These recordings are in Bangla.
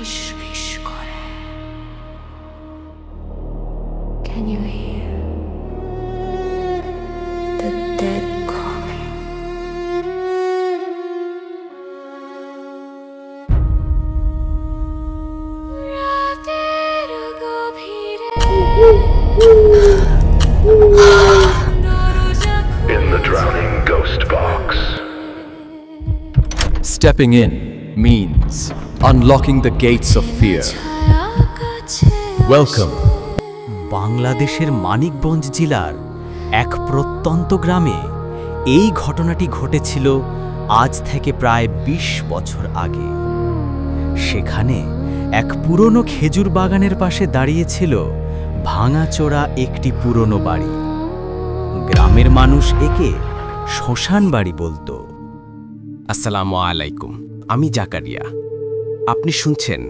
ফিসফিস করে। Can you hear the dead calling? রাতের গভীরে In the drowning ghost box. Stepping in means unlocking the gates of fear. ছায়া কাছে Welcome. বাংলাদেশের মানিকগঞ্জ জেলার এক প্রত্যন্ত গ্রামে এই ঘটনাটি ঘটেছিল আজ থেকে প্রায় ২০ বছর আগে। সেখানে এক পুরনো খেজুর বাগানের পাশে দাঁড়িয়েছিল ভাঙাচোরা একটি পুরনো বাড়ি। গ্রামের মানুষ একে শ্মশান বাড়ি বলতো। আসসালামু আলাইকুম, আমি জাকারিয়া। আপনি শুনছেন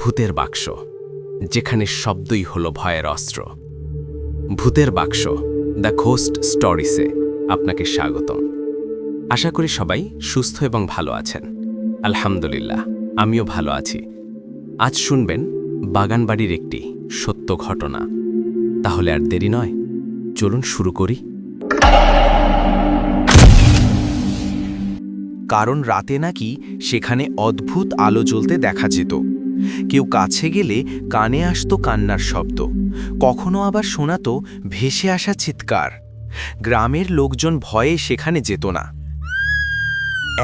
ভূতের বাক্স, যেখানে শব্দই হলো ভয়ের অস্ত্র। ভূতের বাক্স দ্য ঘোস্ট স্টোরিসে আপনাকে স্বাগতম। আশা করি সবাই সুস্থ এবং ভালো আছেন। আলহামদুলিল্লাহ, আমিও ভালো আছি। আজ শুনবেন বাগানবাড়ির একটি সত্য ঘটনা। তাহলে আর দেরি নয়, চলুন শুরু করি। কারণ রাতে নাকি সেখানে অদ্ভুত আলো জ্বলতে দেখা যেত। কেউ কাছে গেলে কানে আসতো কান্নার শব্দ, কখনো আবার শোনাতো ভেসে আসা চিৎকার। গ্রামের লোকজন ভয়ে সেখানে যেত না।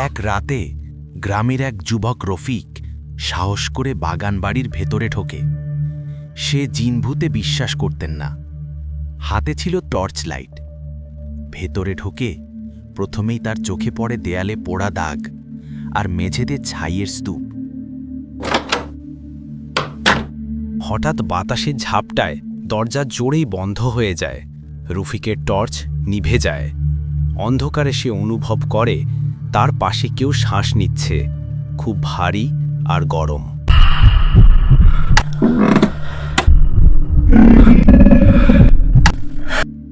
এক রাতে গ্রামের এক যুবক রফিক সাহস করে বাগান বাড়ির ভেতরে ঢোকে। সে জিনভূতে বিশ্বাস করতেন না। হাতে ছিল টর্চ লাইট। ভেতরে ঢোকে প্রথমেই তার চোখে পড়ে দেয়ালে পোড়া দাগ আর মেঝেতে ছাইয়ের স্তূপ। হঠাৎ বাতাসের ঝাপটায় দরজা জোরেই বন্ধ হয়ে যায়। রফিকের টর্চ নিভে যায়। অন্ধকারে সে অনুভব করে তার পাশে কেউ শ্বাস নিচ্ছে, খুব ভারী আর গরম।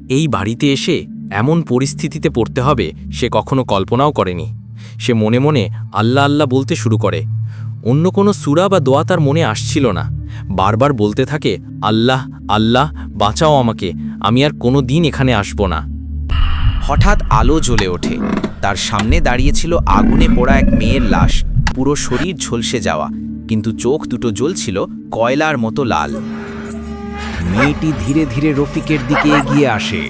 এই বাড়িতে এসে এমন পরিস্থিতিতে পড়তে হবে সে কখনো কল্পনাও করেনি। সে মনে মনে আল্লাহ আল্লাহ বলতে শুরু করে। অন্য কোনো সূরা বা দোয়া তার মনে আসছিল না। বারবার বলতে থাকে, আল্লাহ আল্লাহ বাঁচাও আমাকে, আমি আর কোনো দিন এখানে আসব না। হঠাৎ আলো জ্বলে ওঠে। তার সামনে দাঁড়িয়েছিল আগুনে পোড়া এক মেয়ের লাশ, পুরো শরীর ঝলসে যাওয়া, কিন্তু চোখ দুটো জ্বলছিল কয়লার মতো লাল। মেয়েটি ধীরে ধীরে রফিকের দিকে এগিয়ে আসে।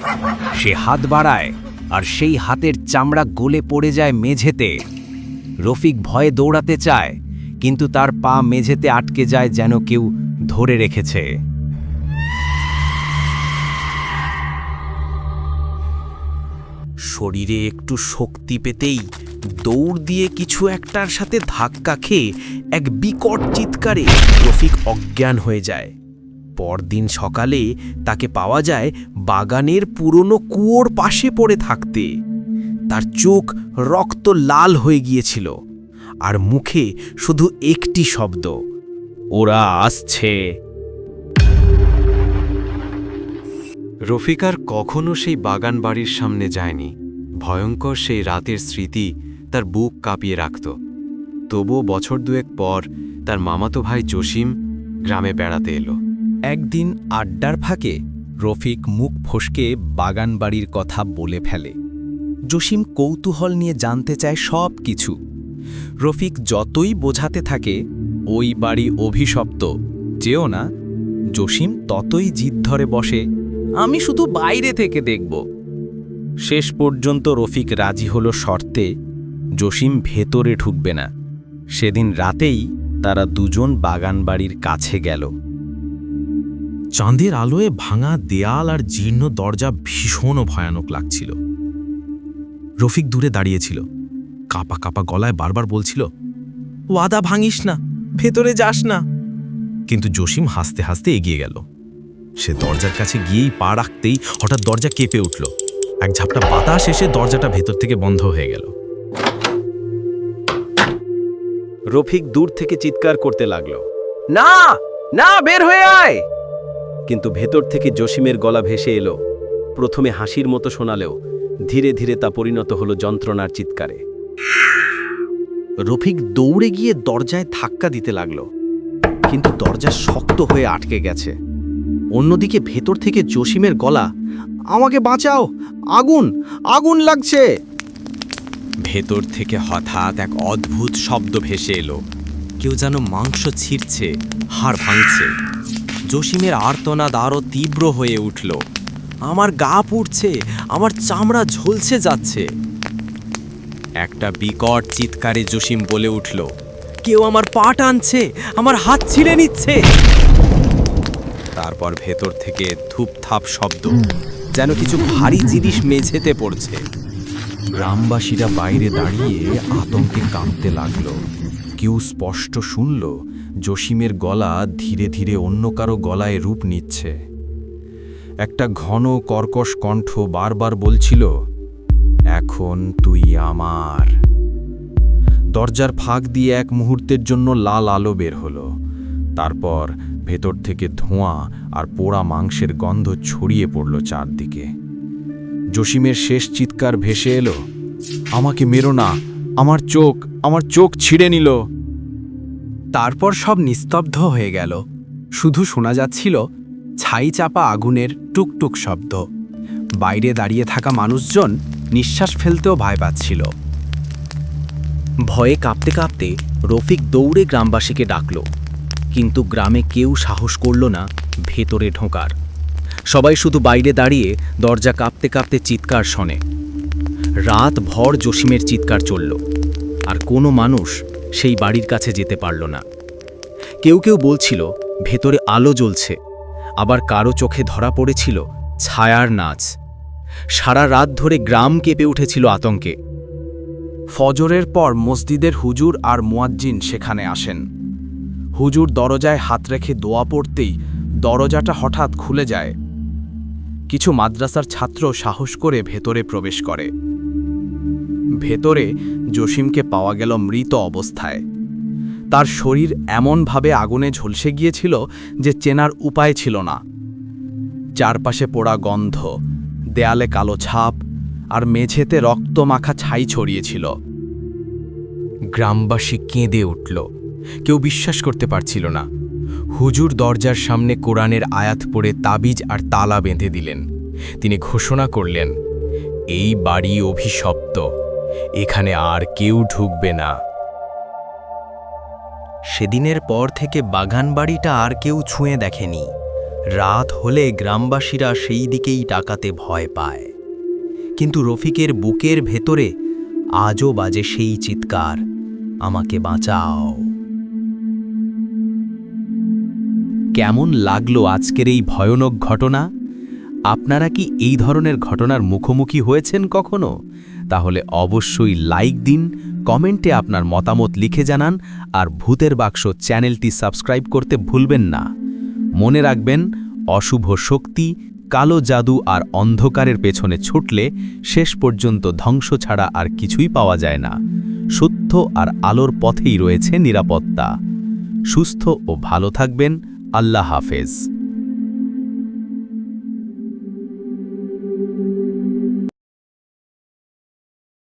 সে হাত বাড়ায় আর সেই হাতের চামড়া গলে পড়ে যায় মেঝেতে। রফিক ভয়ে দৌড়াতে চায়, কিন্তু তার পা মেঝেতে আটকে যায়, যেন কেউ ধরে রেখেছে। শরীরে একটু শক্তি পেতেই দৌড় দিয়ে কিছু একটার সাথে ধাক্কা খেয়ে এক বিকট চিৎকারে রফিক অজ্ঞান হয়ে যায়। পরদিন সকালে তাকে পাওয়া যায় বাগানের পুরনো কুয়োর পাশে পড়ে থাকতে। তার চোখ রক্ত লাল হয়ে গিয়েছিল আর মুখে শুধু একটি শব্দ, ওরা আসছে। রফিক আর কখনো সেই বাগান বাড়ির সামনে যায়নি। ভয়ঙ্কর সেই রাতের স্মৃতি তার বুক কাঁপিয়ে রাখত। তবুও বছর দুয়েক পর তার মামাতো ভাই জসিম গ্রামে বেড়াতে এলো। একদিন আড্ডার ফাঁকে রফিক মুখ ফসকে বাগান বাড়ির কথা বলে ফেলে। জসিম কৌতূহল নিয়ে জানতে চায় সব কিছু। রফিক যতই বোঝাতে থাকে ওই বাড়ি অভিশপ্ত, যেও না, জসিম ততই জিদ ধরে বসে, আমি শুধু বাইরে থেকে দেখব। শেষ পর্যন্ত রফিক রাজি হলো শর্তে, জসিম ভেতরে ঢুকবে না। সেদিন রাতেই তারা দুজন বাগান বাড়ির কাছে গেল। চাঁদের আলোয় ভাঙা দেয়াল আর জীর্ণ দরজা ভীষণ ভয়ানক লাগছিল। রফিক দূরে দাঁড়িয়েছিল, কাঁপা কাঁপা গলায় বারবার বলছিল, ওয়াদা ভাঙিস না, ভেতরে যাস না। কিন্তু জসিম হাসতে হাসতে এগিয়ে গেল। সে দরজার কাছে গিয়েই পা রাখতেই হঠাৎ দরজা কেঁপে উঠল। এক ঝাপটা বাতাস এসে দরজাটা ভেতর থেকে বন্ধ হয়ে গেল। রফিক দূর থেকে চিৎকার করতে লাগলো, না না, বের হয়ে আয়। কিন্তু ভেতর থেকে জসিমের গলা ভেসে এলো। প্রথমে হাসির মতো শোনালেও ধীরে ধীরে তা পরিণত হলো যন্ত্রণার চিৎকারে। রফিক দৌড়ে গিয়ে দরজায় ধাক্কা দিতে লাগলো। কিন্তু দরজা শক্ত হয়ে আটকে গেছে। অন্যদিকে ভেতর থেকে জসিমের গলা, আমাকে বাঁচাও, আগুন আগুন লাগছে। ভেতর থেকে হঠাৎ এক অদ্ভুত শব্দ ভেসে এলো। কেউ যেন মাংস ছিঁড়ছে, হাড় ভাঙছে। জসিমের আর্তনাদ আরও তীব্র হয়ে উঠল। আমার গা পুড়ছে, আমার চামড়া ঝলসে যাচ্ছে। একটা বিকট চিৎকারে জসিম বলে উঠল, কেউ আমার পা টানছে, আমার হাত ছিঁড়ে নিচ্ছে। তারপর ভেতর থেকে ধূপধাপ শব্দ, যেন কিছু ভারী জিনিস মেঝেতে পড়ছে। গ্রামবাসীরা বাইরে দাঁড়িয়ে আতঙ্কে কাঁপতে লাগল। কেউ স্পষ্ট শুনল জসিমের গলা ধীরে ধীরে অন্য কারো গলায় রূপ নিচ্ছে। একটা ঘন কর্কশ কণ্ঠ বারবার বলছিল, এখন তুই আমার। দরজার ফাঁক দিয়ে এক মুহূর্তের জন্য লাল আলো বের হলো। তারপর ভেতর থেকে ধোঁয়া আর পোড়া মাংসের গন্ধ ছড়িয়ে পড়ল চারদিকে। জসিমের শেষ চিৎকার ভেসে এলো, আমাকে মেরো না, আমার চোখ ছিঁড়ে নিল। তারপর সব নিস্তব্ধ হয়ে গেল। শুধু শোনা যাচ্ছিল ছাই চাপা আগুনের টুকটুক শব্দ। বাইরে দাঁড়িয়ে থাকা মানুষজন নিঃশ্বাস ফেলতেও ভয় পাচ্ছিল। ভয়ে কাঁপতে কাঁপতে রফিক দৌড়ে গ্রামবাসীকে ডাকল, কিন্তু গ্রামে কেউ সাহস করল না ভেতরে ঢোকার। সবাই শুধু বাইরে দাঁড়িয়ে দরজা কাঁপতে কাঁপতে চিৎকার শোনে। রাত ভর জসিমের চিৎকার চলল, আর কোনো মানুষ সেই বাড়ির কাছে যেতে পারল না। কেউ কেউ বলছিল ভেতরে আলো জ্বলছে, আবার কারো চোখে ধরা পড়েছিল ছায়ার নাচ। সারা রাত ধরে গ্রাম কেঁপে উঠেছিল আতঙ্কে। ফজরের পর মসজিদের হুজুর আর মুয়াজ্জিন সেখানে আসেন। হুজুর দরজায় হাত রেখে দোয়া পড়তেই দরজাটা হঠাৎ খুলে যায়। কিছু মাদ্রাসার ছাত্র সাহস করে ভেতরে প্রবেশ করে। ভেতরে জসিমকে পাওয়া গেল মৃত অবস্থায়। তার শরীর এমনভাবে আগুনে ঝলসে গিয়েছিল যে চেনার উপায় ছিল না। চারপাশে পোড়া গন্ধ, দেয়ালে কালো ছাপ, আর মেঝেতে রক্তমাখা ছাই ছড়িয়েছিল। গ্রামবাসী কেঁদে উঠল। কেউ বিশ্বাস করতে পারছিল না। হুজুর দরজার সামনে কোরআনের আয়াত পড়ে তাবিজ আর তালা বেঁধে দিলেন। তিনি ঘোষণা করলেন, এই বাড়ি অভিশপ্ত, এখানে আর কেউ ঢুকবে না। সেদিনের পর থেকে বাগান বাড়িটা আর কেউ ছুঁয়ে দেখেনি। রাত হলে গ্রামবাসীরা সেই দিকেই তাকাতে ভয় পায়। কিন্তু রফিকের বুকের ভেতরে আজও বাজে সেই চিৎকার, আমাকে বাঁচাও। কেমন লাগলো আজকের এই ভয়ানক ঘটনা? আপনারা কি এই ধরনের ঘটনার মুখোমুখি হয়েছেন কখনো? তাহলে অবশ্যই লাইক দিন, কমেন্টে আপনার মতামত লিখে জানান, আর ভূতের বাক্স চ্যানেলটি সাবস্ক্রাইব করতে ভুলবেন না। মনে রাখবেন, অশুভ শক্তি, কালো জাদু আর অন্ধকারের পেছনে ছুটলে শেষ পর্যন্ত ধ্বংস ছাড়া আর কিছুই পাওয়া যায় না। সত্য আর আলোর পথেই রয়েছে নিরাপত্তা। সুস্থ ও ভালো থাকবেন। আল্লাহ হাফেজ।